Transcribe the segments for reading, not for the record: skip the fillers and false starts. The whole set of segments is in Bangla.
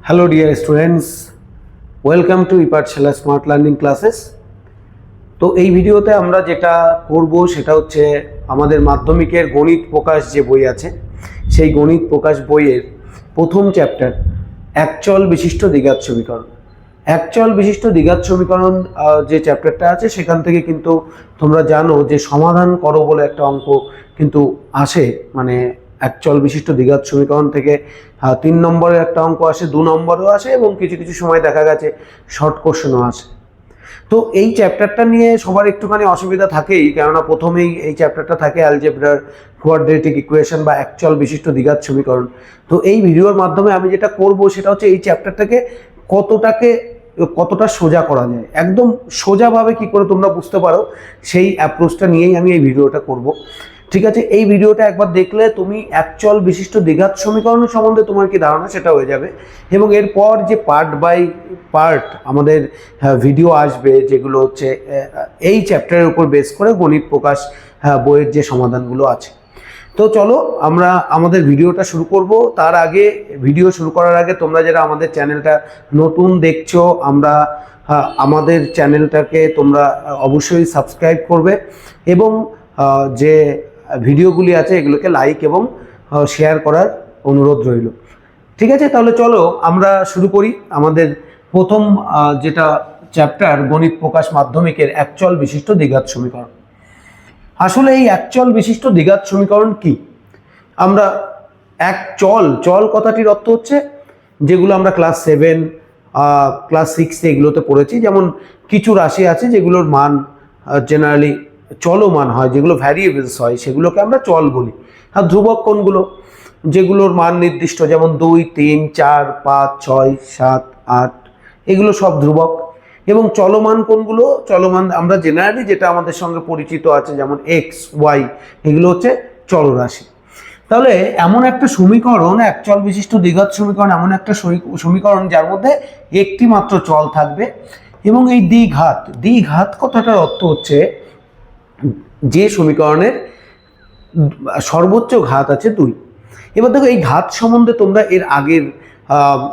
Hello dear students, welcome to ePathshala Smart Learning Classes। তো এই ভিডিওতে আমরা যেটা করব সেটা হচ্ছে আমাদের মাধ্যমিকের গণিত প্রকাশ যে বই আছে সেই গণিত প্রকাশ বইয়ের প্রথম চ্যাপ্টার একচল বিশিষ্ট দ্বিঘাত সমীকরণ। একচল বিশিষ্ট দ্বিঘাত সমীকরণ যে চ্যাপ্টারটা আছে সেখান থেকে কিন্তু তোমরা জানো যে সমাধান করো বলে একটা অঙ্ক কিন্তু আসে, মানে একচল বিশিষ্ট দ্বিঘাত সমীকরণ থেকে 3 নম্বরের একটা অঙ্ক আসে, 2 নম্বরেও আসে এবং কিছু কিছু সময় দেখা গেছে শর্ট কোশ্চেনও আসে। তো এই চ্যাপ্টারটা নিয়ে সবার একটুখানি অসুবিধা থাকেই, কেননা প্রথমেই এই চ্যাপ্টারটা থাকে অ্যালজেব্রার কোয়াড্রেটিক ইকুয়েশন বা একচল বিশিষ্ট দ্বিঘাত সমীকরণ। তো এই ভিডিওর মাধ্যমে আমি যেটা করব সেটা হচ্ছে এই চ্যাপ্টারটাকে কতটা সোজা করা যায়, একদম সোজাভাবে কি করে তোমরা বুঝতে পারো সেই অ্যাপ্রোচটা নিয়েই আমি এই ভিডিওটা করব। ঠিক আছে, এই ভিডিওটা একবার দেখলে তুমি একচল বিশিষ্ট দ্বিঘাত সমীকরণ সম্বন্ধে তোমার কি ধারণা সেটা হয়ে যাবে, এবং এরপর যে পার্ট বাই পার্ট আমাদের ভিডিও আসবে যেগুলো হচ্ছে এই চ্যাপ্টারের উপর বেস করে গণিত প্রকাশ বইয়ের যে সমাধানগুলো আছে। তো চলো আমরা আমাদের ভিডিওটা শুরু করব। তার আগে, ভিডিও শুরু করার আগে তোমরা যারা আমাদের চ্যানেলটা নতুন দেখছো, আমাদের চ্যানেলটাকে তোমরা অবশ্যই সাবস্ক্রাইব করবে এবং যে ভিডিওগুলি আছে এগুলোকে লাইক এবং শেয়ার করার অনুরোধ রইল। ঠিক আছে, তাহলে চলো আমরা শুরু করি আমাদের প্রথম যেটা চ্যাপ্টার গণিত প্রকাশ মাধ্যমিকের একচল বিশিষ্ট দ্বিঘাত সমীকরণ। আসলে এই একচল বিশিষ্ট দ্বিঘাত সমীকরণ কি? আমরা চল কথাটির অর্থ হচ্ছে যেগুলো আমরা ক্লাস 7 ক্লাস 6 এগুলোতে পড়েছি, যেমন কিছু রাশি আছে যেগুলোর মান জেনারেলি চলমান হয়, যেগুলো ভ্যারিয়েবলস হয় সেগুলোকে আমরা চল বলি। আর ধ্রুবক কোনগুলো? যেগুলোর মান নির্দিষ্ট, যেমন 2, 3, 4, 5, 6, 7, 8 এগুলো সব ধ্রুবক। এবং চলমান কোনগুলো? চলমান আমরা জেনারেলি যেটা আমাদের সঙ্গে পরিচিত আছে, যেমন এক্স, ওয়াই, এগুলো হচ্ছে চলরাশি। তাহলে এমন একটা সমীকরণ, একচল বিশিষ্ট দ্বিঘাত সমীকরণ এমন একটা সমীকরণ যার মধ্যে একটি মাত্র চল থাকবে এবং এই দ্বিঘাত কথাটার অর্থ হচ্ছে যে সমীকরণের সর্বোচ্চ ঘাত আছে 2। এবার দেখো এই ঘাত সম্বন্ধে তোমরা এর আগের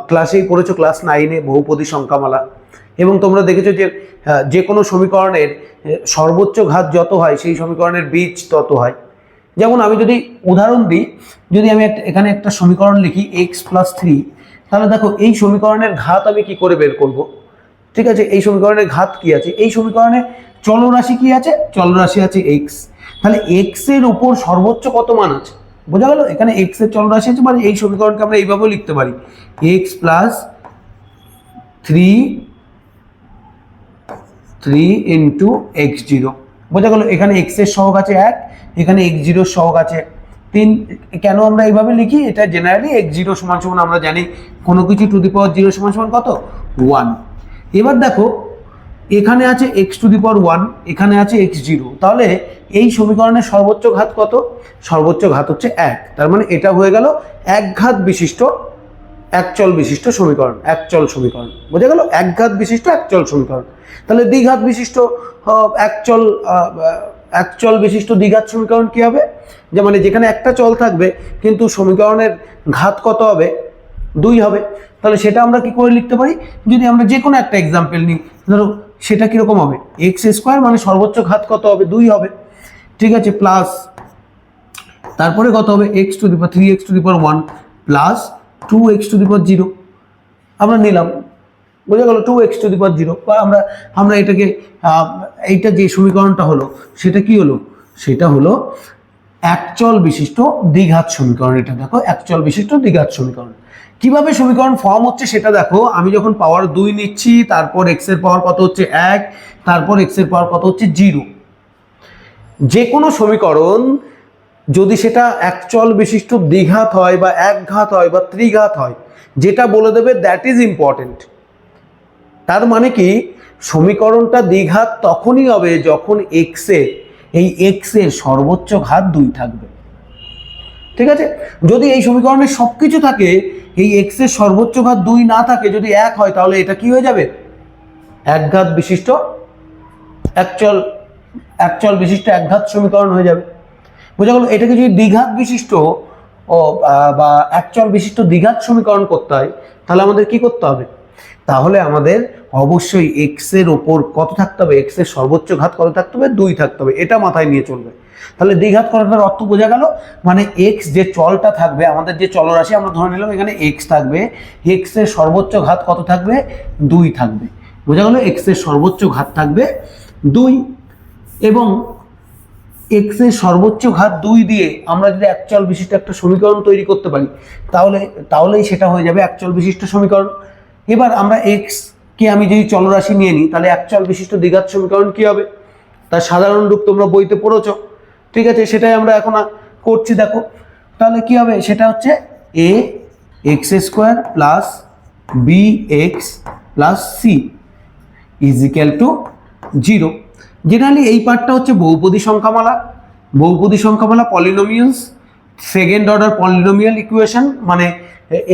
ক্লাসেই পড়েছো, ক্লাস 9-এ বহুপদী সংখ্যামালা, এবং তোমরা দেখেছো যে কোনো সমীকরণের সর্বোচ্চ ঘাত যত হয় সেই সমীকরণের বীজ তত হয়। যেমন আমি যদি উদাহরণ দিই, যদি আমি এখানে একটা সমীকরণ লিখি x + 3, তাহলে দেখো এই সমীকরণের ঘাত আমি কি করে বের করব? ঠিক আছে, এই সমীকরণের ঘাত কি আছে? এই সমীকরণে চলরাশি কি আছে? চলরাশি আছে x। তাহলে x এর উপর সর্বোচ্চ কত মান আছে? বোঝা গেল? এখানে x এর চলরাশি আছে, মানে এই সমীকরণকে আমরা এইভাবেও লিখতে পারি, x + 3 × x0। বোঝা গেল? এখানে x এর সহগ আছে 1, এখানে x0 এর সহগ আছে 3। কেন আমরা এইভাবে লিখি? এটা জেনারেলি x0 = আমরা জানি কোনো কিছু টু দি পাওয়ার 0 = কত? 1। এবার দেখো এখানে আছে x⁴, এখানে আছে x0, তাহলে এই সমীকরণের সর্বোচ্চ ঘাত কত? সর্বোচ্চ ঘাত হচ্ছে 1। তার মানে এটা হয়ে গেল একঘাত বিশিষ্ট একচল বিশিষ্ট সমীকরণ, একচল সমীকরণ। বোঝা গেল? একঘাত বিশিষ্ট একচল সমীকরণ। তাহলে দ্বিঘাত বিশিষ্ট একচল বিশিষ্ট দ্বিঘাত সমীকরণ কি হবে? যে মানে যেখানে একটা চল থাকবে কিন্তু সমীকরণের ঘাত কত হবে? 2 হবে। তাহলে সেটা আমরা কি করে লিখতে পারি? যদি আমরা যে কোনো একটা এক্সাম্পল নিই, ধরো সেটা কিরকম হবে? x² মানে সর্বোচ্চ ঘাত কত হবে? 2 হবে। ঠিক আছে, প্লাস তারপরে কত হবে? 3x⁴ প্লাস 2x⁴, আমরা নিলাম। বোঝা গেল? 2x⁴, বা আমরা এটাকে এইটা যে সমীকরণটা হলো সেটা কি হলো? সেটা হলো একচল বিশিষ্ট দ্বিঘাত সমীকরণ। এটা দেখো একচল বিশিষ্ট দ্বিঘাত সমীকরণ। কিভাবে সমীকরণ ফর্ম হচ্ছে সেটা দেখো। আমি যখন পাওয়ার 2 নিচ্ছি, তারপর x এর পাওয়ার কত হচ্ছে 1, তারপর x এর পাওয়ার কত হচ্ছে 0। যে কোনো সমীকরণ যদি সেটা একচল বিশিষ্ট দ্বিঘাত হয় বা একঘাত হয় বা ত্রিঘাত হয়, যেটা বলে দেবে দ্যাট ইজ ইম্পর্টেন্ট। তার মানে কি? সমীকরণটা দ্বিঘাত তখনই হবে যখন x এর সর্বোচ্চ ঘাত 2 থাকবে। ঠিক আছে, যদি এই সমীকরণে সবকিছু থাকে, এই x এর সর্বোচ্চ ঘাত 2 না থাকে, যদি 1 হয়, তাহলে এটা কি হয়ে যাবে? একঘাত বিশিষ্ট একচল বিশিষ্ট একঘাত সমীকরণ হয়ে যাবে। বোঝা গেল? এটাকে যদি দ্বিঘাত বিশিষ্ট বা একচল বিশিষ্ট দ্বিঘাত সমীকরণ করতে হয়, তাহলে আমাদের কি করতে হবে? তাহলে আমাদের অবশ্যই এক্স এর ওপর কত থাকতে হবে? এক্স এর সর্বোচ্চ ঘাত কত থাকতে হবে? 2 থাকতে হবে। এটা মাথায় নিয়ে চলবে। তাহলে দ্বিঘাত করাটার অর্থ বোঝা গেল, মানে এক্স যে চলটা থাকবে, আমাদের যে চলরাশি আমরা ধরে নিলাম এখানে এক্স থাকবে, এক্স এর সর্বোচ্চ ঘাত কত থাকবে? 2 থাকবে। বোঝা গেল? এক্স এর সর্বোচ্চ ঘাত থাকবে 2, এবং এক্স এর সর্বোচ্চ ঘাত 2 দিয়ে আমরা যদি একচল বিশিষ্ট একটা সমীকরণ তৈরি করতে পারি, তাহলেই সেটা হয়ে যাবে একচল বিশিষ্ট সমীকরণ। এবার আমরা এক্স কে আমি যদি চলরাশি নিয়ে নিই, তাহলে একচল বিশিষ্ট দ্বিঘাত সমীকরণ কি হবে? তার সাধারণ রূপ তোমরা বইতে পড়েছো, ঠিক আছে? সেটাই আমরা এখন করছি। দেখো তাহলে কি হবে? সেটা হচ্ছে a x square plus b x plus c is equal to 0। Generally এই পার্টটা হচ্ছে বহুপদী সংখ্যামালা। বহুপদী সংখ্যামালা polynomials, second order polynomial equation, মানে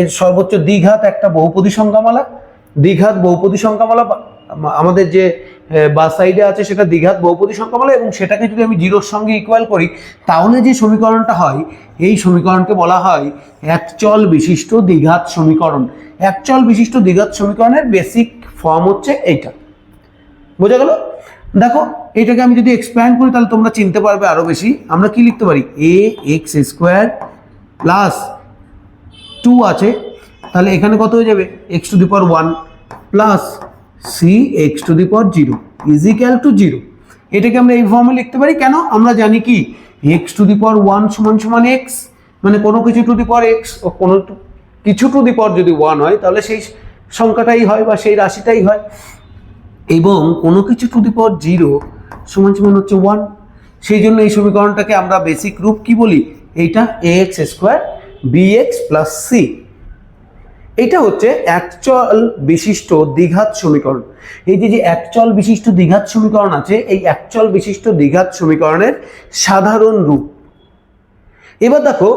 এর সর্বোচ্চ দ্বিঘাত একটা বহুপদী সংখ্যামালা। দ্বিঘাত বহুপদী সংখ্যামালা আমাদের যে বা সাইডে আছে সেটা দ্বিঘাত বহুপদী সংখ্যামালা, এবং সেটাকে যদি আমি 0-র সঙ্গে ইকুয়াল করি, তাহলে যে সমীকরণটা হয় এই সমীকরণকে বলা হয় একচল বিশিষ্ট দ্বিঘাত সমীকরণ। একচল বিশিষ্ট দ্বিঘাত সমীকরণের বেসিক ফর্ম হচ্ছে এইটা। বোঝা গেল? দেখো এটাকে আমি যদি এক্সপ্যান্ড করি তাহলে তোমরা চিনতে পারবে আরো বেশি। আমরা কি লিখতে পারি? এ এক্স স্কোয়ার প্লাস 2 আছে, তাহলে এখানে কত হয়ে যাবে? X to the power 1 plus c x to the power 0 is equal to 0। এটাকে আমরা এই ফর্মে লিখতে পারি। কেন? আমরা জানি কি এক্স টু দি পাওয়ার 1 সমান সমান এক্স, মানে কোনো কিছু টু দি পাওয়ার এক্স ও কোনো কিছু টু দি পাওয়ার যদি 1 হয় তাহলে সেই সংখ্যাটাই হয় বা সেই রাশিটাই হয়, এবং কোনো কিছু টু দি পাওয়ার 0 সমান সমান হচ্ছে 1। সেই জন্য এই সমীকরণটাকে আমরা বেসিক রূপ কি বলি? এইটা a x square b x plus c. এটা হচ্ছে একচল বিশিষ্ট দ্বিঘাত সমীকরণ। এই যে একচল বিশিষ্ট দ্বিঘাত সমীকরণ আছে, এই একচল বিশিষ্ট দ্বিঘাত সমীকরণের সাধারণ রূপ। এবার দেখো,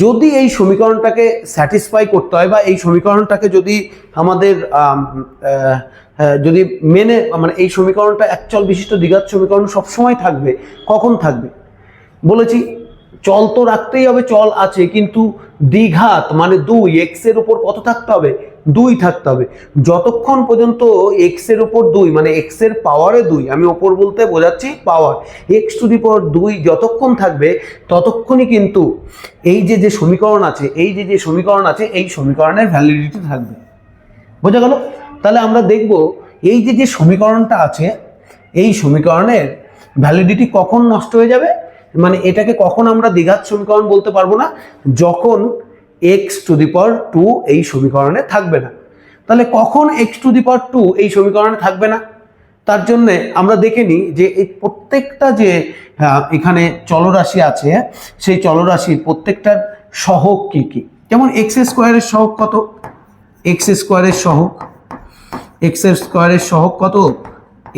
যদি এই সমীকরণটাকে স্যাটিসফাই করতে হয় বা এই সমীকরণটাকে যদি আমাদের যদি মেনে, মানে এই সমীকরণটা একচল বিশিষ্ট দ্বিঘাত সমীকরণ সবসময় থাকবে। কখন থাকবে? বলেছি চল তো রাখতেই হবে, চল আছে, কিন্তু দ্বিঘাত মানে 2, এক্স এর উপর কত থাকতে হবে? 2 থাকতে হবে। যতক্ষণ পর্যন্ত এক্স এর উপর 2, মানে এক্স এর পাওয়ারে 2, আমি ওপর বলতে বোঝাচ্ছি পাওয়ার, এক্স টু দি পাওয়ার 2 যতক্ষণ থাকবে ততক্ষণই কিন্তু এই যে সমীকরণ আছে, এই সমীকরণ আছে, এই সমীকরণের ভ্যালিডিটি থাকবে। বোঝা গেল? তাহলে আমরা দেখব এই যে সমীকরণটা আছে, এই সমীকরণের ভ্যালিডিটি কখন নষ্ট হয়ে যাবে, মানে এটাকে কখন আমরা দ্বিঘাত সমীকরণ বলতে পারবো না? যখন এক্স টু দি পাওয়ার 2 এই সমীকরণে থাকবে না। তাহলে কখন এক্স টু দি পাওয়ার 2 এই সমীকরণে থাকবে না? তার জন্য আমরা দেখে নিই যে এই প্রত্যেকটা যে এখানে চলরাশি আছে, সেই চলরাশির প্রত্যেকটার সহগ কি কি। যেমন এক্স স্কোয়ারের সহগ কত? এক্স স্কোয়ারের সহগ, এক্স স্কোয়ারের সহগ কত?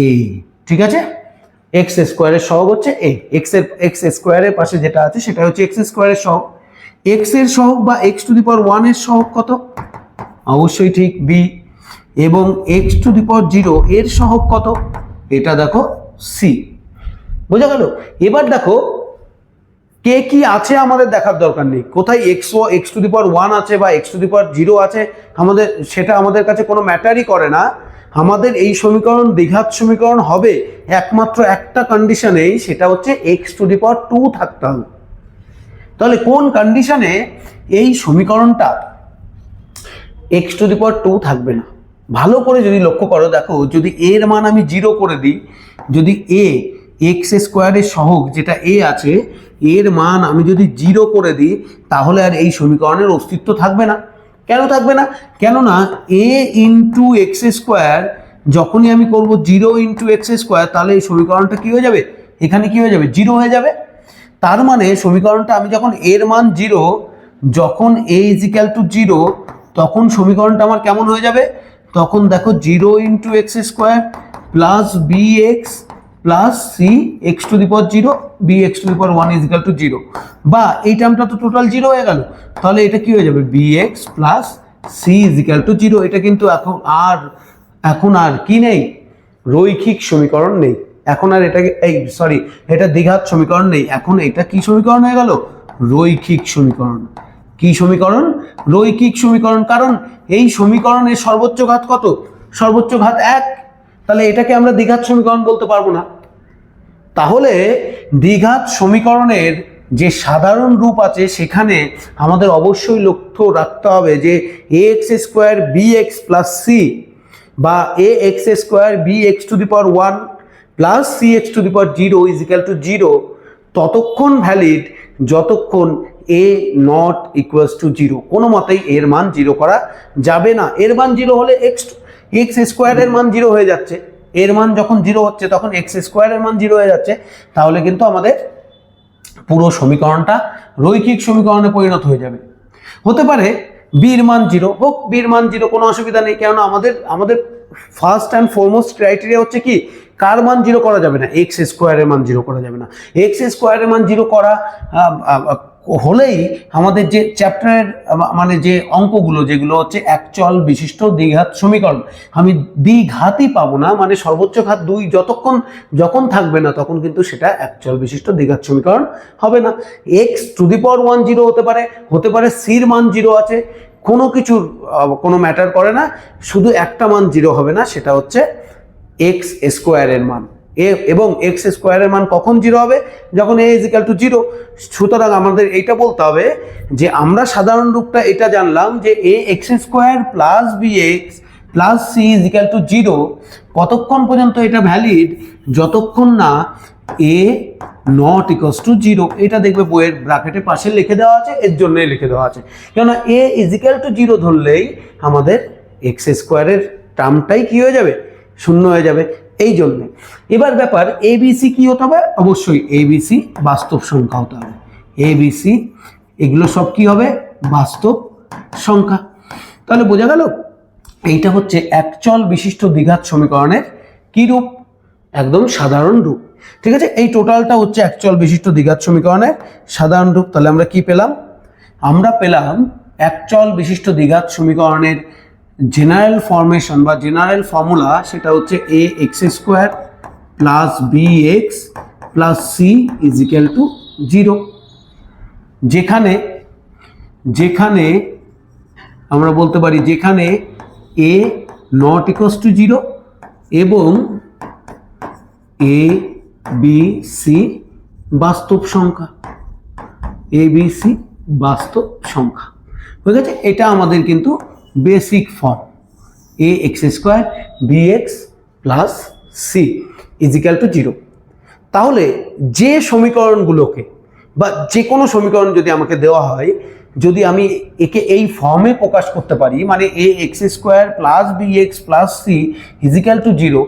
এ। ঠিক আছে, এক্স স্কোয়ারের সহগ হচ্ছে এ। এক্স স্কোয়ারের পাশে যেটা আছে সেটা হচ্ছে এক্স স্কোয়ারের সহগ। এক্স এর সহগ বা এক্স টু দি পাওয়ার 1 এর সহগ কত? অবশ্যই ঠিক বি। এবং এক্স টু দি পাওয়ার 0 এর সহগ কত? এটা দেখো সি। বোঝা গেল? এবার দেখো কে কি আছে আমাদের দেখার দরকার নেই। কোথায় এক্স টু দি পাওয়ার 1 আছে বা এক্স টু দি পাওয়ার 0 আছে, সেটা আমাদের কাছে কোনো ম্যাটারই করে না। আমাদের এই সমীকরণ দ্বিঘাত সমীকরণ হবে একমাত্র একটা কন্ডিশনেই, সেটা হচ্ছে এক্স টু দি পাওয়ার 2 থাকতে হবে। তাহলে কোন কন্ডিশনে এই সমীকরণটা এক্স টু দি পাওয়ার 2 থাকবে না? ভালো করে যদি লক্ষ্য করো, দেখো যদি এর মান আমি 0 করে দিই, যদি এক্স স্কোয়ারের সহগ যেটা এ আছে এর মান আমি যদি 0 করে দিই, তাহলে আর এই সমীকরণের অস্তিত্ব থাকবে না। কেন থাকবে না? কেননা এ ইন্টু এক্স স্কোয়ার যখনই আমি করব 0 ইন্টু এক্স স্কোয়ার, তাহলে এই সমীকরণটা কি হয়ে যাবে? এখানে কি হয়ে যাবে? 0 হয়ে যাবে। তার মানে সমীকরণটা আমি যখন এর মান 0, যখন এ ইজ ইকুয়াল টু 0, তখন সমীকরণটা আমার কেমন হয়ে যাবে? তখন দেখো 0 into x square plus b x plus c x to the power 0 b x to the power 1 is equal to 0, বা এই টার্মটা তো টোটাল 0 হয়ে গেল। তাহলে এটা কি হয়ে যাবে? B x plus c is equal to 0। এটা কিন্তু এখন আর কি নেই? রৈখিক সমীকরণ নেই। এখন আর এটাকে এটা দ্বিঘাত সমীকরণ নেই। এখন এটা কি সমীকরণ হয়ে গেল? রৈখিক সমীকরণ। কি সমীকরণ? রৈখিক সমীকরণ। কারণ এই সমীকরণের সর্বোচ্চ ঘাত কত? সর্বোচ্চ ঘাত 1। তাহলে এটাকে আমরা দ্বিঘাত সমীকরণ বলতে পারবো না। তাহলে দ্বিঘাত সমীকরণের যে সাধারণ রূপ আছে সেখানে আমাদের অবশ্যই লক্ষ্য রাখতে হবে যে ax square bx plus c বা ax square bx to the power 1 plus cx to the power 0 is equal to 0 ততক্ষণ ভ্যালিড যতক্ষণ a নট ইকুয়ালস টু 0। কোনো মতেই এর মান 0 করা যাবে না। এর মান 0 হলে x স্কোয়ারের মান 0 হয়ে যাচ্ছে। এর মান যখন 0 হচ্ছে তখন x স্কোয়ারের মান 0 হয়ে যাচ্ছে। তাহলে কিন্তু আমাদের পুরো সমীকরণটা রৈখিক সমীকরণে পরিণত হয়ে যাবে। হতে পারে বির মান 0 হোক, বির মান 0 কোনো অসুবিধা নেই, কেননা আমাদের ফার্স্ট অ্যান্ড ফরমোস্ট ক্রাইটেরিয়া হচ্ছে কি, কার মান 0 করা যাবে না? এক্স স্কোয়ারের মান 0 করা যাবে না। এক্স স্কোয়ারের মান 0 করা হলেই আমাদের যে চ্যাপ্টারের মানে যে অঙ্কগুলো যেগুলো হচ্ছে একচল বিশিষ্ট দ্বিঘাত সমীকরণ, আমি দ্বিঘাতই পাবো না, মানে সর্বোচ্চ ঘাত 2 যখন থাকবে না তখন কিন্তু সেটা একচল বিশিষ্ট দ্বিঘাত সমীকরণ হবে না। এক্স টু দি পাওয়ার 1 0 হতে পারে সির মান 0 আছে, কোনো কিছুর কোনো ম্যাটার করে না, শুধু একটা মান 0 হবে না, সেটা হচ্ছে এক্স স্কোয়ারের মান। এবং এক্স স্কোয়ারের মান কখন 0 হবে? যখন a ইজ ইকুয়াল টু 0। সুতরাং আমাদের এইটা বলতে হবে যে আমরা সাধারণ রূপটা এটা জানলাম যে a x square plus bx plus c is equal to 0 কতক্ষণ পর্যন্ত এটা ভ্যালিড? যতক্ষণ না a নট ইকুয়ালস টু 0। এটা দেখবে বইয়ের ব্র্যাকেটের পাশে লিখে দেওয়া আছে, এর জন্যই লিখে দেওয়া আছে, কেননা a ইজ ইকুয়াল টু 0 ধরলেই আমাদের এক্স স্কোয়ারের টার্মটাই কি হয়ে যাবে? শূন্য হয়ে যাবে। এই জন্যে এবার ব্যাপার ABC কি হতে হবে? অবশ্যই ABC বাস্তব সংখ্যা হতে হবে। ABC এগুলো সব কি হবে? বাস্তব সংখ্যা। তাহলে বোঝা গেল এইটা হচ্ছে একচল বিশিষ্ট দ্বিঘাত সমীকরণের কি রূপ? একদম সাধারণ রূপ। ঠিক আছে, এই টোটালটা হচ্ছে একচল বিশিষ্ট দ্বিঘাত সমীকরণের সাধারণ রূপ। তাহলে আমরা কি পেলাম? আমরা পেলাম একচল বিশিষ্ট দ্বিঘাত সমীকরণের জেনারেল ফরমেশন বা জেনারেল ফর্মুলা, সেটা হচ্ছে a x square plus bx plus c is equal to 0। যেখানে আমরা বলতে পারি যেখানে a নট ইকুয়ালস টু 0 এবং a b c বাস্তব সংখ্যা, a b c বাস্তব সংখ্যা হয়ে গেছে। এটা আমাদের কিন্তু basic form, a x square bx plus c is equal to 0। তাহলে যে সমীকরণগুলোকে বা যে কোনো সমীকরণ যদি আমাকে দেওয়া হয়, যদি আমি একে এই ফর্মে প্রকাশ করতে পারি, মানে a x square plus bx plus c is equal to 0,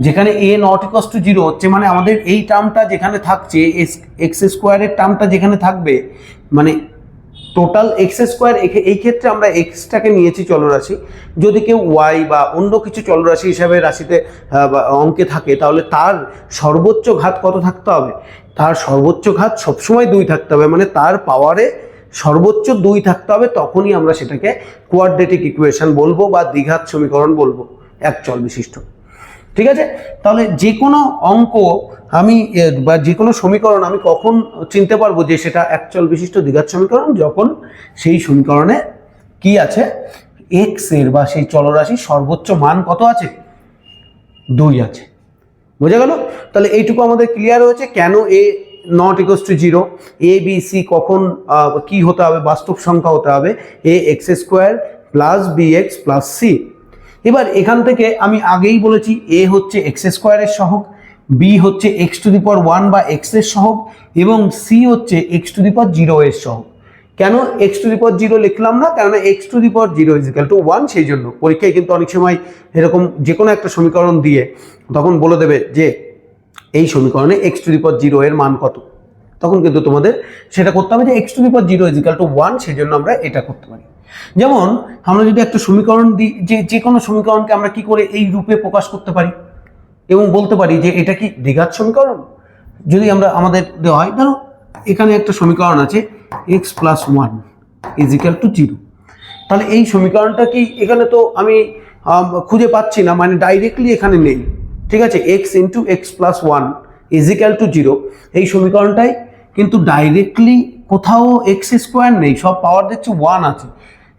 যেখানে a নট ইকুয়ালস টু 0 হচ্ছে, মানে আমাদের এই টার্মটা যেখানে থাকছে, এক্স স্কোয়ারের টার্মটা যেখানে থাকবে, মানে টোটাল এক্স স্কোয়ার, এই ক্ষেত্রে আমরা এক্সটাকে নিয়েছি চলরাশি, যদি কেউ ওয়াই বা অন্য কিছু চলরাশি হিসাবে রাশিতে অঙ্কে থাকে, তাহলে তার সর্বোচ্চ ঘাত কত থাকতে হবে? তার সর্বোচ্চ ঘাত সবসময় 2 থাকতে হবে, মানে তার পাওয়ারে সর্বোচ্চ 2 থাকতে হবে, তখনই আমরা সেটাকে কোয়াড্রেটিক ইকুয়েশন বলবো বা দ্বিঘাত সমীকরণ বলবো একচল বিশিষ্ট। ঠিক আছে, তাহলে যে কোনো অঙ্ক আমি বা যে কোনো সমীকরণ আমি কখন চিনতে পারবো যে সেটা একচল বিশিষ্ট দ্বিঘাত সমীকরণ? যখন সেই সমীকরণে কি আছে, এক্স এর বা সেই চলরাশির সর্বোচ্চ মান কত আছে? 2 আছে। বোঝা গেল? তাহলে এইটুকু আমাদের ক্লিয়ার হয়েছে কেন a not equals to 0, a b c কখন কি হতে হবে? বাস্তব সংখ্যা হতে হবে a x square plus bx plus c। এবার এখান থেকে আমি আগেই বলেছি a হচ্ছে এক্স স্কোয়ারের সহগ, b হচ্ছে x টু দি পাওয়ার 1 বা x এর সহগ, এবং c হচ্ছে x টু দি পাওয়ার 0 এর সহগ। কেন x টু দি পাওয়ার 0 লিখলাম না? কেননা x two the power 0 is equal two 1। সেই জন্য পরীক্ষায় কিন্তু অনেক সময় এরকম যে কোনো একটা সমীকরণ দিয়ে তখন বলে দেবে যে এই সমীকরণে x টু দি পাওয়ার 0 এর মান কত, তখন কিন্তু তোমাদের সেটা করতে হবে যে x two the power 0 is equal two 1। সেই জন্য আমরা এটা করতে পারি। যেমন আমরা যদি একটা সমীকরণ দিই, যে কোনো সমীকরণকে আমরা কি করে এই রূপে প্রকাশ করতে পারি এবং বলতে পারি যে এটা কি দ্বিঘাত সমীকরণ? যদি আমাদের দেওয়া হয়, ধরো এখানে একটা সমীকরণ আছে x plus 1 is equal to 0, তাহলে এই সমীকরণটা কি এখানে তো আমি খুঁজে পাচ্ছি না, মানে ডাইরেক্টলি এখানে নেই। ঠিক আছে, x into x plus 1 is equal to 0, এই সমীকরণটাই কিন্তু ডাইরেক্টলি কোথাও এক্স স্কোয়ার নেই, সব পাওয়ার দেখছি 1 আছে,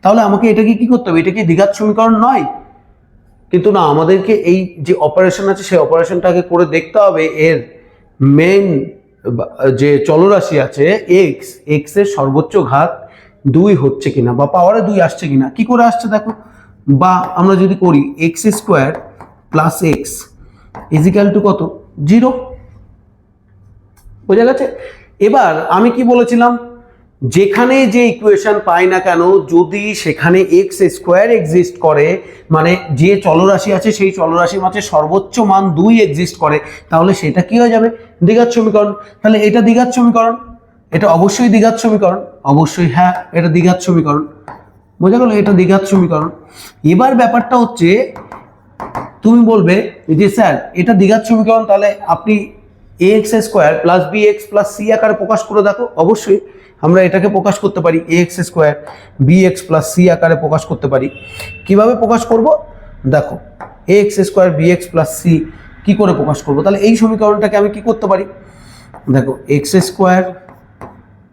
তাহলে আমাকে এটাকে কি করতে হবে? এটা কি দ্বিঘাত সমীকরণ নয়? কিন্তু না, আমাদেরকে এই যে অপারেশন আছে সেই অপারেশনটাকে করে দেখতে হবে এর মেন যে চলরাশি আছে এক্স এর সর্বোচ্চ ঘাত 2 হচ্ছে কিনা বা পাওয়ারে 2 আসছে কিনা। কি করে আসছে দেখো, বা আমরা যদি করি x square plus x is equal to কত? 0। বোঝা গেছে? এবার আমি কি বলেছিলাম, যেখানে যে ইকুয়েশন পাই না কেন যদি সেখানে এক্স স্কোয়ার এক্সিস্ট করে, মানে যে চলরাশি আছে সেই চলরাশির মাঝে সর্বোচ্চ মান 2 এক্সিস্ট করে, তাহলে সেটা কি হয়ে যাবে? দ্বিঘাত সমীকরণ। তাহলে এটা দ্বিঘাত সমীকরণ, এটা অবশ্যই দ্বিঘাত সমীকরণ, অবশ্যই হ্যাঁ এটা দ্বিঘাত সমীকরণ। বোঝা গেল? এটা দ্বিঘাত সমীকরণ। এবার ব্যাপারটা হচ্ছে তুমি বলবে যে স্যার এটা দ্বিঘাত সমীকরণ, তাহলে আপনি ax square plus bx plus c আকারে প্রকাশ করে দেখো। অবশ্যই আমরা এটাকে প্রকাশ করতে পারি, ax square bx plus c আকারে প্রকাশ করতে পারি। কিভাবে প্রকাশ করব দেখো, ax square bx plus c কি করে প্রকাশ করব? তাহলে এই সমীকরণটাকে আমি কি করতে পারি দেখো, x square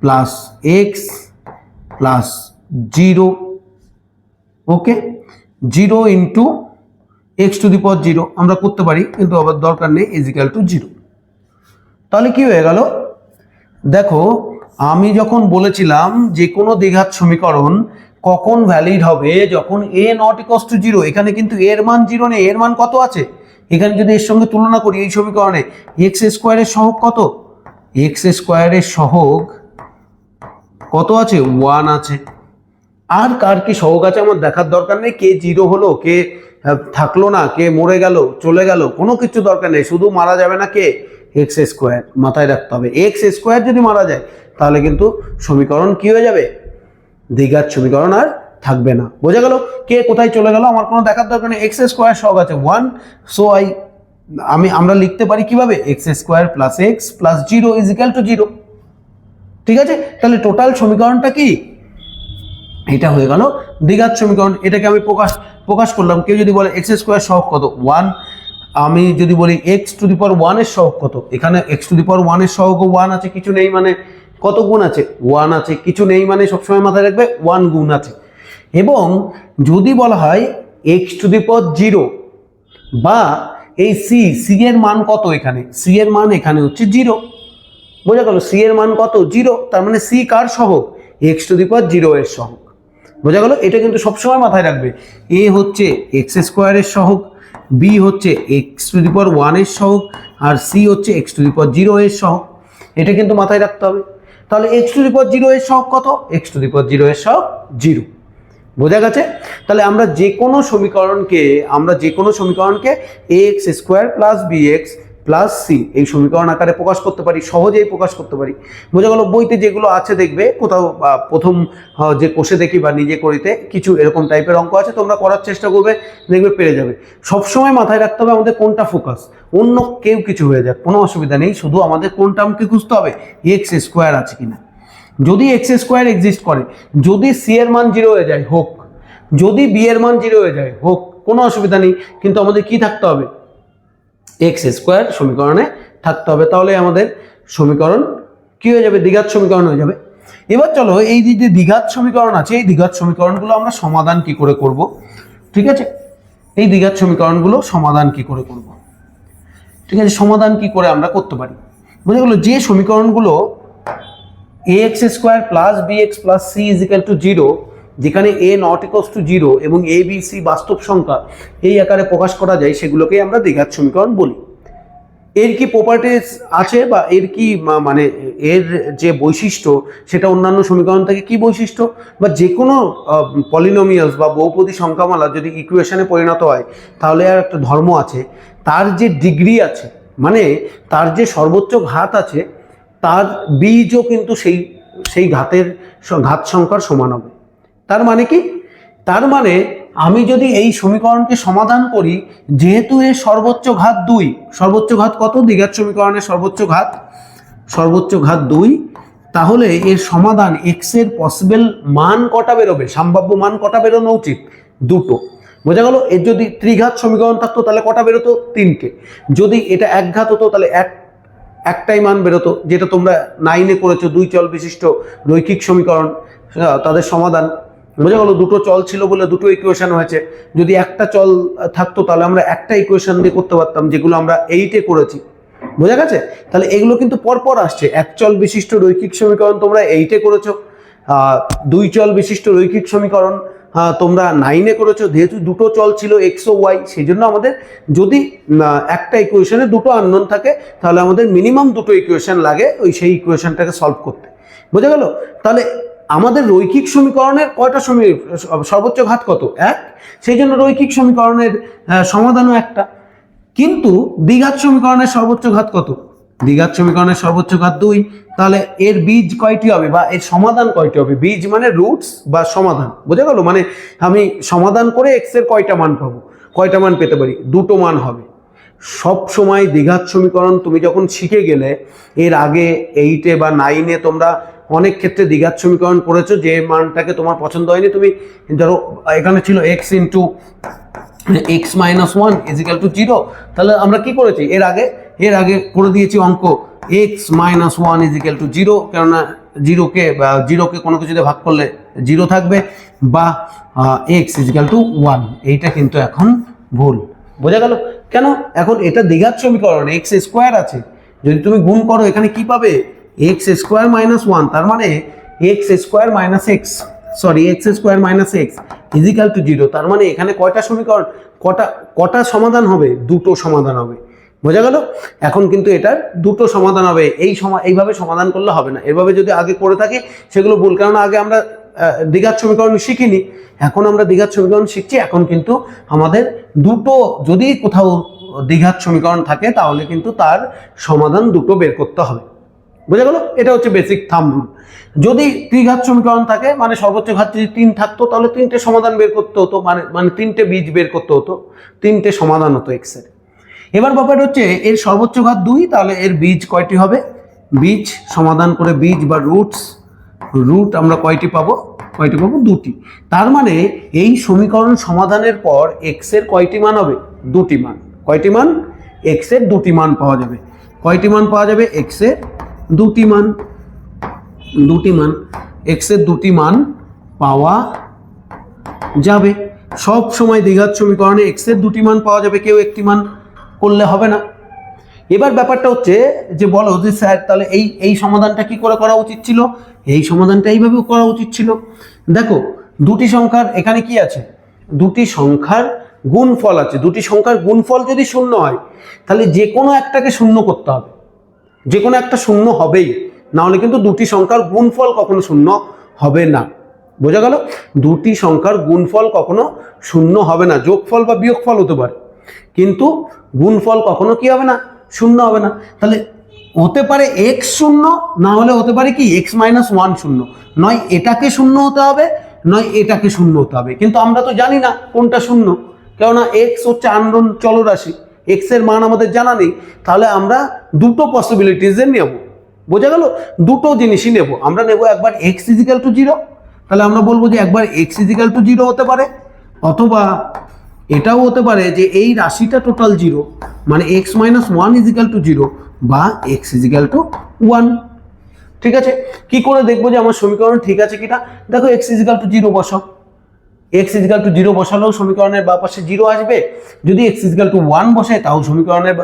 plus x plus 0, okay, 0 into x to the power 0 আমরা করতে পারি, কিন্তু আবার দরকার নেই, ইজিক্যাল টু 0। তাহলে কি হয়ে গেল দেখো, আমি যখন বলেছিলাম যে কোনো দ্বিঘাত সমীকরণ কখন ভ্যালিড হবে, যখন a নট ইকুয়ালস টু 0। এখানে কিন্তু এর মান 0 নেই, এর মান কত আছে এখানে? যদি এর সঙ্গে তুলনা করি এই সমীকরণে, এক্স স্কোয়ারের সহগ কত? এক্স স্কোয়ারের সহগ কত আছে? 1 আছে। আর কার কি সহগ আছে আমার দেখার দরকার নেই, কে 0 হলো, কে থাকলো না, কে মরে গেল, চলে গেল, কোনো কিছু দরকার নেই, শুধু মারা যাবে না কে? X square. মাথায় রাখতে হবে, এক্স স্কোয়ার যদি মারা যায় তাহলে কিন্তু সমীকরণ কি হয়ে যাবে? দ্বিঘাত সমীকরণ আর থাকবে না। বোঝা গেল? কে কোথায় চলে গেল আমার কোনো দেখার দরকার নেই, এক্স স্কোয়ার সহগ আছে 1, সো আমরা লিখতে পারি কিভাবে, x square plus x plus 0 is equal to 0। ঠিক আছে? তাহলে টোটাল সমীকরণটা কি? এটা হয়ে গেল দ্বিঘাত সমীকরণ। এটাকে আমি প্রকাশ করলাম। কেউ যদি বলে এক্স স্কোয়ার সহগ কত? 1। আমি যদি বলি এক্স টু দি পাওয়ার 1 এর সহগ কত? এখানে এক্স টু দি পাওয়ার 1 এর সহগও 1 আছে, কিছু নেই মানে কত গুণ আছে? 1 আছে। কিছু নেই মানে সবসময় মাথায় রাখবে 1 গুণ আছে। এবং যদি বলা হয় এক্স টু দি পাওয়ার 0 বা এই সি এর মান কত? এখানে সি এর মান এখানে হচ্ছে 0। বোঝা গেল? সি এর মান কত? 0। তার মানে সি কার সহগ? এক্স টু দি পাওয়ার 0 এর সহগ। বোঝা গেল? এটা কিন্তু সবসময় মাথায় রাখবে, এ হচ্ছে এক্স স্কোয়ারের সহগ, বি হচ্ছে এক্স টু দি পাওয়ার 1 এর সহগ, আর সি হচ্ছে এক্স টু দি পাওয়ার 0 এর সহগ। এটা কিন্তু মাথায় রাখতে হবে। তাহলে এক্স টু দি পাওয়ার 0 এর সহগ কত? এক্স টু দি পাওয়ার 0 এর সহগ 0। বোঝা গেছে? তাহলে আমরা যে কোনো সমীকরণকে x square plus b x plus c এই সমীকরণ আকারে প্রকাশ করতে পারি, সহজেই প্রকাশ করতে পারি। বোঝা গেল? বইতে যেগুলো আছে দেখবে কোথাও প্রথম যে কোষে দেখি বা নিজে করিতে কিছু এরকম টাইপের অঙ্ক আছে, তোমরা করার চেষ্টা করবে, দেখবে পেরে যাবে। সবসময় মাথায় রাখতে হবে আমাদের কোনটা ফোকাস, অন্য কেউ কিছু হয়ে যাক কোনো অসুবিধা নেই, শুধু আমাদের কোনটা আমাকে খুঁজতে হবে, এক্স স্কোয়ার আছে কিনা। যদি এক্স স্কোয়ার এক্সিস্ট করে, যদি সি এর মান 0 হয়ে যায় হোক, যদি বি এর মান 0 হয়ে যায় হোক, কোনো অসুবিধা নেই, কিন্তু আমাদের কি থাকতে হবে? এক্স স্কোয়ার সমীকরণে থাকতে হবে। তাহলে আমাদের সমীকরণ কি হয়ে যাবে? দ্বিঘাত সমীকরণ হয়ে যাবে। এবার চলো এই যে দ্বিঘাত সমীকরণ আছে, এই দ্বিঘাত সমীকরণগুলো আমরা সমাধান কি করে করব? ঠিক আছে, এই দ্বিঘাত সমীকরণগুলো সমাধান কি করে করব? ঠিক আছে, সমাধান কি করে আমরা করতে পারি? বুঝে গেল? যে সমীকরণগুলো ax square plus bx plus c is equal to 0, যেখানে a নট ইকুয়ালস টু 0 এবং a b c বাস্তব সংখ্যা এই আকারে প্রকাশ করা যায়, সেগুলোকেই আমরা দ্বিঘাত সমীকরণ বলি। এর কি প্রপার্টিজ আছে বা এর কি মানে এর যে বৈশিষ্ট্য সেটা অন্যান্য সমীকরণ থেকে কি বৈশিষ্ট্য, বা যে কোনো পলিনোমিয়ালস বা বহুপদী সংখ্যামালা যদি ইকুয়েশনে পরিণত হয় তাহলে আর একটা ধর্ম আছে, তার যে ডিগ্রি আছে মানে তার যে সর্বোচ্চ ঘাত আছে তার বীজও কিন্তু সেই ঘাত সংখ্যার সমান হবে। তার মানে কি? তার মানে আমি যদি এই সমীকরণকে সমাধান করি, যেহেতু এর সর্বোচ্চ ঘাত 2, সর্বোচ্চ ঘাত কত? দ্বিঘাত সমীকরণের সর্বোচ্চ ঘাত 2, তাহলে এর সমাধান এক্স এর পসিবল মান কটা বেরোবে? সম্ভাব্য মান কটা বেরোনো উচিত? 2টো। বোঝা গেল? এর যদি ত্রিঘাত সমীকরণ থাকতো তাহলে কটা বেরোতো? 3টে। যদি এটা এক ঘাত হতো তাহলে একটাই মান বেরোতো, যেটা তোমরা 9-এ করেছো, দুই চল বিশিষ্ট রৈখিক সমীকরণ, তাদের সমাধান। বোঝা গেল? দুটো চল ছিল বলে দুটো ইকুয়েশন হয়েছে। যদি একটা চল থাকতো তাহলে আমরা একটা ইকুয়েশন দিয়ে করতে পারতাম, যেগুলো আমরা 8-এ করেছি। বোঝা গেছে? তাহলে এগুলো কিন্তু পরপর আসছে। এক চল বিশিষ্ট রৈখিক সমীকরণ তোমরা 8-এ করেছো, দুই চল বিশিষ্ট রৈখিক সমীকরণ তোমরা 9-এ করেছো। যেহেতু দুটো চল ছিল এক্স ও ওয়াই, সেই জন্য আমাদের যদি একটা ইকুয়েশনে দুটো আননোন থাকে তাহলে আমাদের মিনিমাম দুটো ইকুয়েশন লাগে সেই ইকুয়েশনটাকে সলভ করতে। বোঝা গেল? তাহলে আমাদের রৈখিক সমীকরণের কয়টা সর্বোচ্চ ঘাত কত? 1। সেই জন্য রৈখিক সমীকরণের সমাধানও একটা। কিন্তু দ্বিঘাত সমীকরণের সর্বোচ্চ ঘাত কত? দ্বিঘাত সমীকরণের সর্বোচ্চ ঘাত 2। তাহলে এর বীজ কয়টি হবে বা এর সমাধান কয়টি হবে? বীজ মানে রুটস বা সমাধান। বোঝা গেল? মানে আমি সমাধান করে এক্স এর কয়টা মান পাবো, কয়টা মান পেতে পারি? দুটো মান হবে। সব সময় দ্বিঘাত সমীকরণ তুমি যখন শিখে গেলে, এর আগে 8-এ বা 9-এ তোমরা অনেক ক্ষেত্রে দ্বিঘাত সমীকরণ করেছো, যে মানটাকে তোমার পছন্দ হয়নি, তুমি ধরো এখানে ছিল x into x minus 1 is equal to 0, তাহলে আমরা কি করেছি এর আগে করে দিয়েছি অঙ্ক এক্স মাইনাস 1 ইজিক্যাল টু 0, কেননা জিরোকে কোনো কিছুতে ভাগ করলে 0 থাকবে, বা এক্স ইজিক্যাল টু 1। এইটা কিন্তু এখন ভুল। বোঝা গেল? কেন? এখন এটা দ্বিঘাত সমীকরণ, এক্স স্কোয়ার আছে, যদি তুমি গুণ করো এখানে কি পাবে? এক্স স্কোয়ার মাইনাস 1, তার মানে x square minus x is equal to 0। তার মানে এখানে কয়টা সমীকরণ, কটা সমাধান হবে? দুটো সমাধান হবে। বোঝা গেল? এখন কিন্তু এটার দুটো সমাধান হবে। এইভাবে সমাধান করলে হবে না। এভাবে যদি আগে করে থাকি সেগুলো ভুল, কারণ আগে আমরা দ্বিঘাত সমীকরণ শিখিনি, এখন আমরা দ্বিঘাত সমীকরণ শিখছি। এখন কিন্তু আমাদের দুটো, যদি কোথাও দ্বিঘাত সমীকরণ থাকে তাহলে কিন্তু তার সমাধান দুটো বের করতে হবে। বোঝা গেল? এটা হচ্ছে বেসিক থাম্ব রুল। যদি ত্রিঘাত সমীকরণ থাকে, মানে সর্বোচ্চ ঘাত যদি 3 থাকতো, তাহলে 3টে সমাধান বের করতে হতো, মানে 3টে বীজ বের করতে হতো, 3টে সমাধান হতো এক্স এর। এবার ব্যাপার হচ্ছে এর সর্বোচ্চ ঘাত 2, তাহলে এর বীজ কয়টি হবে? বীজ সমাধান করে বীজ বা রুট আমরা কয়টি পাবো? 2টি। তার মানে এই সমীকরণ সমাধানের পর এক্স এর কয়টি মান হবে? 2টি মান। কয়টি মান? এক্স এর 2টি মান পাওয়া যাবে। কয়টি মান পাওয়া যাবে? এক্স এর 2টি মান। এক্স এর 2টি মান পাওয়া যাবে। সব সময় দ্বিঘাত সমীকরণে এক্স এর 2টি মান পাওয়া যাবে, কেউ একটি মান করলে হবে না। এবার ব্যাপারটা হচ্ছে যে বলো যে স্যার তাহলে এই সমাধানটা কি করে করা উচিত ছিল? এই সমাধানটা এইভাবে করা উচিত ছিল। দেখো, দুটি সংখ্যার এখানে কি আছে? দুটি সংখ্যার গুণফল আছে। দুটি সংখ্যার গুণফল যদি 0 হয় তাহলে যে কোনো একটাকে 0 করতে হবে, যে কোনো একটা 0 হবেই, না হলে কিন্তু দুটি সংখ্যার গুণফল কখনো 0 হবে না। বোঝা গেল? দুটি সংখ্যার গুণফল কখনো 0 হবে না। যোগফল বা বিয়োগফল হতে পারে, কিন্তু গুণফল কখনো কি হবে না? 0 হবে না। তাহলে হতে পারে এক্স 0, না হলে হতে পারে কি এক্স মাইনাস 1 0। নয় এটাকে 0 হতে হবে, নয় এটাকে 0 হতে হবে। কিন্তু আমরা তো জানি না কোনটা 0, কেননা এক্স হচ্ছে আননোন চলরাশি, এক্স এর মান আমাদের জানা নেই। তাহলে আমরা দুটো পসিবিলিটিস নেব। বোঝা গেল? দুটো জিনিসই নেব। আমরা নেব একবার এক্স ইজিক্যাল টু 0, তাহলে আমরা বলবো যে একবার এক্স ইজিক্যাল টু 0 হতে পারে, অথবা এটাও হতে পারে যে এই রাশিটা টোটাল 0, মানে এক্স মাইনাস 1 ইজিক্যাল টু 0 বা এক্স ইজিক্যাল টু 1। ঠিক আছে? কি করে দেখবো যে আমার সমীকরণ ঠিক আছে কিনা? দেখো, এক্স ইজিক্যাল টু 0 বসাও। এক্স ইজিক্যাল টু 0 বসালেও সমীকরণের বাঁ পাশে 0 আসবে। যদি এক্স ইজিক্যাল টু 1 বসায় তাও সমীকরণের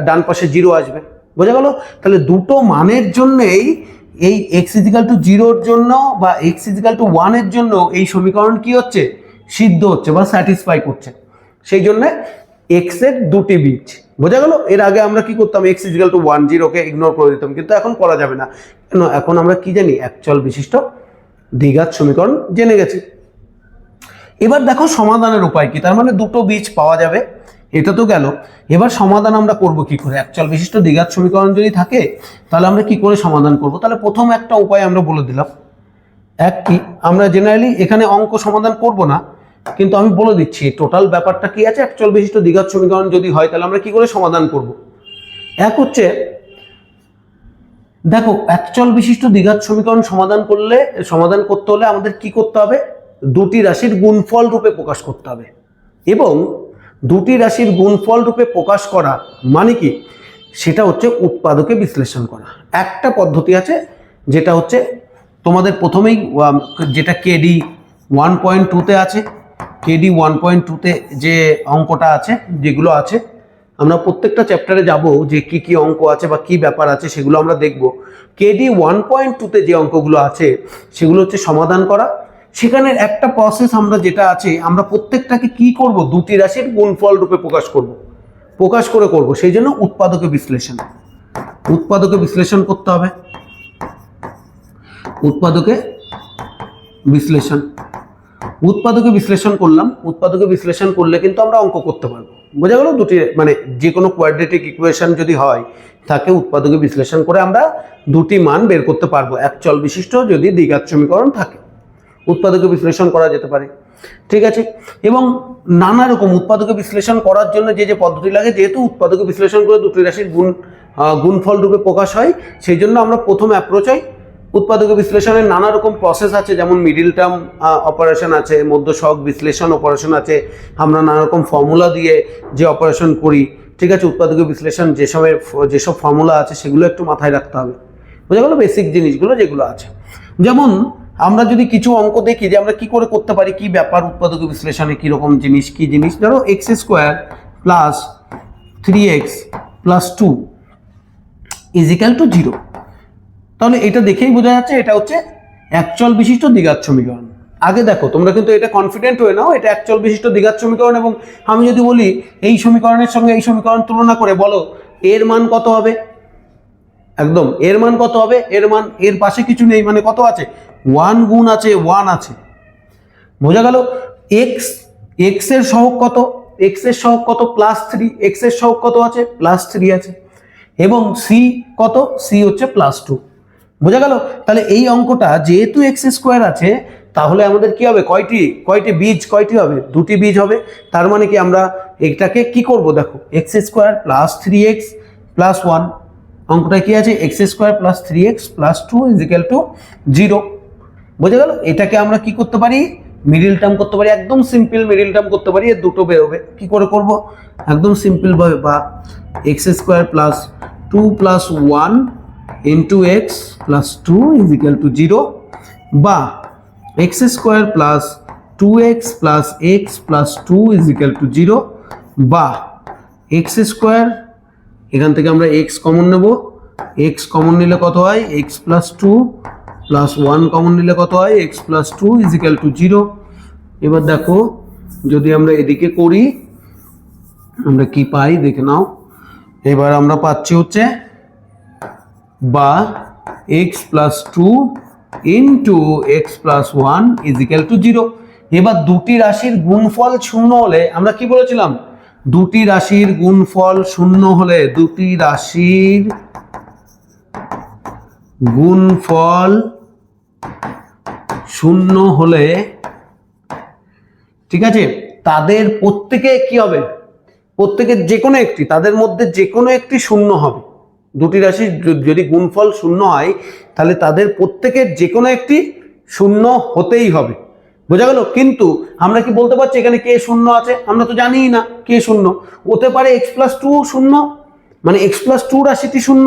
ডান পাশে 0 আসবে। বোঝা গেল? তাহলে দুটো মানের জন্যই এই এক্স ইজিক্যাল টু 0-র জন্য বা এক্স ইজিক্যাল টু 1-এর জন্য এই সমীকরণ কি হচ্ছে? সিদ্ধ হচ্ছে বা স্যাটিসফাই করছে। সেই জন্য এক্স এর 2টি বীজ। বোঝা গেল? এর আগে আমরা কি করতাম? এক্স ইজিক্যাল টু 1 0কে ইগনোর করে দিতাম, কিন্তু এখন করা যাবে না। কেন? এখন আমরা কি জানি? একচল বিশিষ্ট দ্বিঘাত সমীকরণ জেনে গেছি। এবার দেখো সমাধানের উপায় কি। তার মানে দুটো বীজ পাওয়া যাবে, এটা তো গেল। এবার সমাধান আমরা করব কি করে? একচল বিশিষ্ট দ্বিঘাত সমীকরণ যদি থাকে তাহলে আমরা কি করে সমাধান করব? তাহলে প্রথম একটা উপায় আমরা বলে দিলাম। এক কি, আমরা জেনারেলি এখানে অঙ্ক সমাধান করব না, কিন্তু আমি বলে দিচ্ছি টোটাল ব্যাপারটা কি আছে। একচল বিশিষ্ট দ্বিঘাত সমীকরণ যদি হয় তাহলে আমরা কি করে সমাধান করব? এক হচ্ছে, দেখো, একচল বিশিষ্ট দ্বিঘাত সমীকরণ সমাধান করতে হলে আমাদের কি করতে হবে? দুটি রাশির গুণফল রূপে প্রকাশ করতে হবে। এবং দুটি রাশির গুণফল রূপে প্রকাশ করা মানে কি? সেটা হচ্ছে উৎপাদকে বিশ্লেষণ করা। একটা পদ্ধতি আছে যেটা হচ্ছে তোমাদের প্রথমেই যেটা কেডি 1.2-তে আছে, কেডি 1.2-তে যে অঙ্কটা আছে, যেগুলো আছে আমরা প্রত্যেকটা চ্যাপ্টারে যাব যে কি কি অঙ্ক আছে বা কি ব্যাপার আছে সেগুলো আমরা দেখব। কেডি 1.2-তে যে অঙ্কগুলো আছে সেগুলো হচ্ছে সমাধান করা। সেখানের একটা প্রসেস আমরা যেটা আছে, আমরা প্রত্যেকটাকে কি করব, দুটি রাশির গুণফল রূপে প্রকাশ করে করব। সেই জন্য উৎপাদকে বিশ্লেষণ করতে হবে। উৎপাদকে বিশ্লেষণ করলাম। উৎপাদকে বিশ্লেষণ করলে কিন্তু আমরা অঙ্ক করতে পারবো। বোঝা গেল? দুটি মানে যে কোনো কোয়াড্রেটিক ইকুয়েশন যদি হয় তাকে উৎপাদকে বিশ্লেষণ করে আমরা দুটি মান বের করতে পারবো। এক চল বিশিষ্ট যদি দ্বিঘাত সমীকরণ থাকে উৎপাদকে বিশ্লেষণ করা যেতে পারে। ঠিক আছে? এবং নানা রকম উৎপাদকে বিশ্লেষণ করার জন্য যে পদ্ধতি লাগে, যেহেতু উৎপাদকে বিশ্লেষণ করে দুটি রাশির গুণফল রূপে প্রকাশ হয়, সেই জন্য আমরা প্রথম অ্যাপ্রোচ হয় উৎপাদকে বিশ্লেষণের নানা রকম প্রসেস আছে, যেমন মিডিল টার্ম অপারেশন আছে, মধ্য সহগ বিশ্লেষণ অপারেশন আছে, আমরা নানা রকম ফর্মুলা দিয়ে যে অপারেশন করি। ঠিক আছে? উৎপাদকে বিশ্লেষণ যেসব ফর্মুলা আছে সেগুলো একটু মাথায় রাখতে হবে। বোঝা গেল? বেসিক জিনিসগুলো যেগুলো আছে, যেমন আমরা যদি কিছু অঙ্ক দেখি যে আমরা কি করে করতে পারি, কি ব্যাপার উৎপাদকে বিশ্লেষণে কীরকম জিনিস, কি জিনিস, ধরো x square plus 3x plus 2 is equal to 0। তাহলে এটা দেখেই বোঝা যাচ্ছে এটা হচ্ছে একচল বিশিষ্ট দ্বিঘাত সমীকরণ। আগে দেখো, তোমরা কিন্তু এটা কনফিডেন্ট হয়ে নাও, এটা একচল বিশিষ্ট দ্বিঘাত সমীকরণ। এবং আমি যদি বলি এই সমীকরণের সঙ্গে এই সমীকরণ তুলনা করে বলো এর মান কত হবে, একদম এর মান কত হবে, এর পাশে কিছু নেই, মানে কত আছে, 1 গুণ আছে, 1 আছে। বোঝা গেল? এক্স এর সহগ কত, প্লাস 3, এক্স এর সহগ কত আছে, প্লাস 3 আছে। এবং সি কত, সি হচ্ছে প্লাস 2। বোঝা গেল? তাহলে এই অঙ্কটা যেহেতু এক্স স্কোয়ার আছে, তাহলে আমাদের কি হবে, কয়টি বীজ হবে, দুটি বীজ হবে। তার মানে কি আমরা এটাকে কি করব, দেখো x square plus 3x plus 1, অঙ্কটা কি আছে, x square plus 3x plus 2 is equal to 0। বোঝা গেল? এটাকে আমরা কি করতে পারি, মিডিল টার্ম করতে পারি, একদম সিম্পল মিডিল টার্ম করতে পারি। এর দুটো বেরোবে, কি করে করব, একদম সিম্পল ভাবে, বা x square plus 2 plus 1 into x plus 2 is equal to 0, বা x square plus 2x plus x plus 2 is equal to 0, বা এক্স স্কোয়ার, এখান থেকে আমরা এক্স কমন নেব, এক্স কমন নিলে কত হয়, এক্স প্লাস 2 প্লাস 1 কমন নিলে কত হয়, এক্স প্লাস 2 ইজিক্যাল টু 0। এবার দেখো যদি আমরা এদিকে করি আমরা কি পাই দেখে নাও। এবার আমরা পাচ্ছি হচ্ছে বা x plus 2 into x plus 1 is equal to 0। এবার দুটি রাশির গুণফল শূন্য হলে, আমরা কি বলেছিলাম, দুটি রাশির গুণফল শূন্য হলে, দুটি রাশির গুণফল শূন্য হলে, ঠিক আছে, তাদের প্রত্যেকে কি হবে, প্রত্যেকের যে কোনো একটি, তাদের মধ্যে যে কোনো একটি শূন্য হবে। দুটি রাশির যদি গুণফল শূন্য হয় তাহলে তাদের প্রত্যেকের যে কোনো একটি শূন্য হতেই হবে। বোঝা গেল? কিন্তু আমরা কি বলতে পারছি এখানে কে শূন্য আছে, আমরা তো জানিই না কে শূন্য। হতে পারে এক্স প্লাস 2 শূন্য, মানে এক্স প্লাস 2 রাশিটি শূন্য,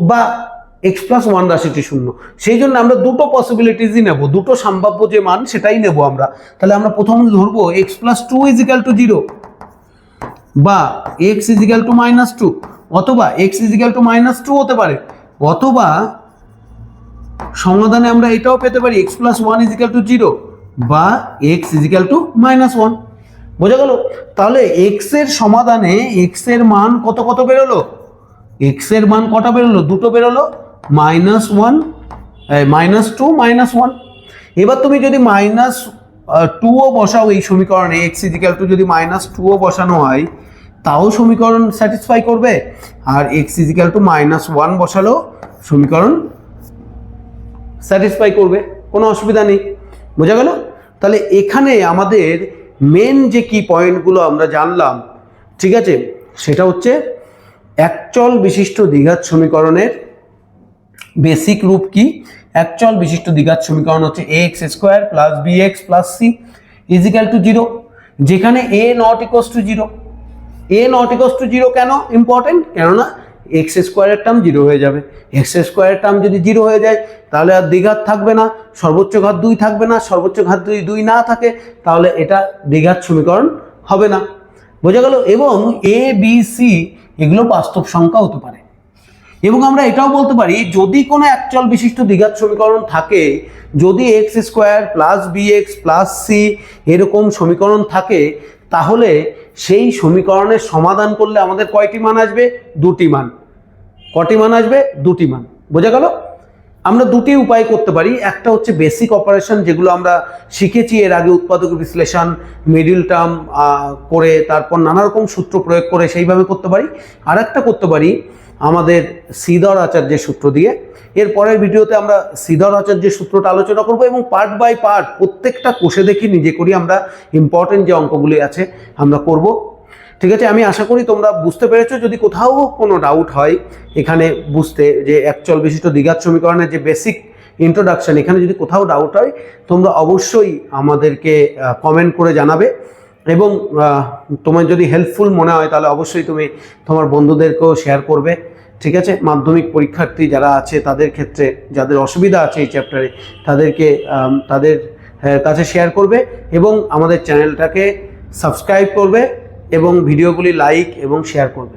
বা এক্স প্লাস 1 রাশিটি শূন্য। সেই জন্য আমরা দুটো পসিবিলিটিসই নেব, দুটো সম্ভাব্য যে মান সেটাই নেব আমরা। তাহলে আমরা প্রথমে ধরবো এক্স প্লাস 2 ইজিক্যাল টু 0, বা এক্স ইজিক্যাল টু মাইনাস 2, অথবা এক্স ইজিক্যাল টু মাইনাস 2 হতে পারে, অথবা সমাধানে আমরা এটাও পেতে পারি এক্স প্লাস 1 ইজিক্যাল টু 0, বা এক্স ইজিক্যাল টু মাইনাস 1। বোঝা গেল? তাহলে এক্স এর সমাধানে এক্স এর মান কত বেরোলো, এক্স এর মান কটা বেরোলো, দুটো বেরোলো, মাইনাস 1, মাইনাস 2, মাইনাস 1। এবার তুমি যদি মাইনাস 2ও বসাও এই সমীকরণে, এক্স ইজিক্যাল টু যদি মাইনাস 2ও বসানো হয় তাও সমীকরণ স্যাটিসফাই করবে, আর এক্স ইজিক্যাল টু মাইনাস 1 বসালেও সমীকরণ স্যাটিসফাই করবে, কোনো অসুবিধা নেই। বোঝা গেল? তাহলে এখানে আমাদের মেন যে কি পয়েন্টগুলো আমরা জানলাম, ঠিক আছে, সেটা হচ্ছে একচল বিশিষ্ট দ্বিঘাত সমীকরণের বেসিক রূপ কি। একচল বিশিষ্ট দ্বিঘাত সমীকরণ হচ্ছে ax square plus bx plus c is equal to 0, যেখানে a not equals to 0। a not equals to 0 কেন ইম্পর্টেন্ট, কেননা এক্স স্কোয়ারের টার্ম 0 হয়ে যাবে। এক্স স্কোয়ারের টার্ম যদি 0 হয়ে যায় তাহলে আর দ্বিঘাত থাকবে না, সর্বোচ্চ ঘাত 2 থাকবে না। সর্বোচ্চ ঘাত যদি 2 না থাকে তাহলে এটা দ্বিঘাত সমীকরণ হবে না। বোঝা গেল? এবং এ বি সি এগুলো বাস্তব সংখ্যা হতে পারে। এবং আমরা এটাও বলতে পারি যদি কোনো একচল বিশিষ্ট দ্বিঘাত সমীকরণ থাকে, যদি x square plus b x plus c এরকম সমীকরণ থাকে, তাহলে সেই সমীকরণের সমাধান করলে আমাদের কয়টি মান আসবে? 2টি মান। কটি মান আসবে? 2টি মান। বোঝা গেল? আমরা দুটি উপায় করতে পারি। একটা হচ্ছে বেসিক অপারেশন, যেগুলো আমরা শিখেছি এর আগে, উৎপাদক বিশ্লেষণ, মিডিল টার্ম করে তারপর নানা রকম সূত্র প্রয়োগ করে সেইভাবে করতে পারি। আর একটা করতে পারি আমাদের শ্রীধর আচার্যের সূত্র দিয়ে। এর পরের ভিডিওতে আমরা শ্রীধর আচার্যের সূত্রটা আলোচনা করব এবং পার্ট বাই পার্ট প্রত্যেকটা কোষে দেখি নিজে করি আমরা ইম্পর্টেন্ট যে অঙ্কগুলি আছে আমরা করব। ঠিক আছে? আমি আশা করি তোমরা বুঝতে পেরেছো। যদি কোথাও কোনো ডাউট হয় এখানে বুঝতে, যে একচল বিশিষ্ট দ্বিঘাত সমীকরণের যে বেসিক ইন্ট্রোডাকশন, এখানে যদি কোথাও ডাউট হয় তোমরা অবশ্যই আমাদেরকে কমেন্ট করে জানাবে। এবং তোমার যদি হেল্পফুল মনে হয় তাহলে অবশ্যই তুমি তোমার বন্ধুদেরকেও শেয়ার করবে। ঠিক আছে? মাধ্যমিক পরীক্ষার্থী যারা আছে তাদের ক্ষেত্রে, যাদের অসুবিধা আছে এই চ্যাপ্টারে, তাদেরকে তাদের কাছে শেয়ার করবে এবং আমাদের চ্যানেলটাকে সাবস্ক্রাইব করবে এবং ভিডিওগুলি লাইক এবং শেয়ার করবে।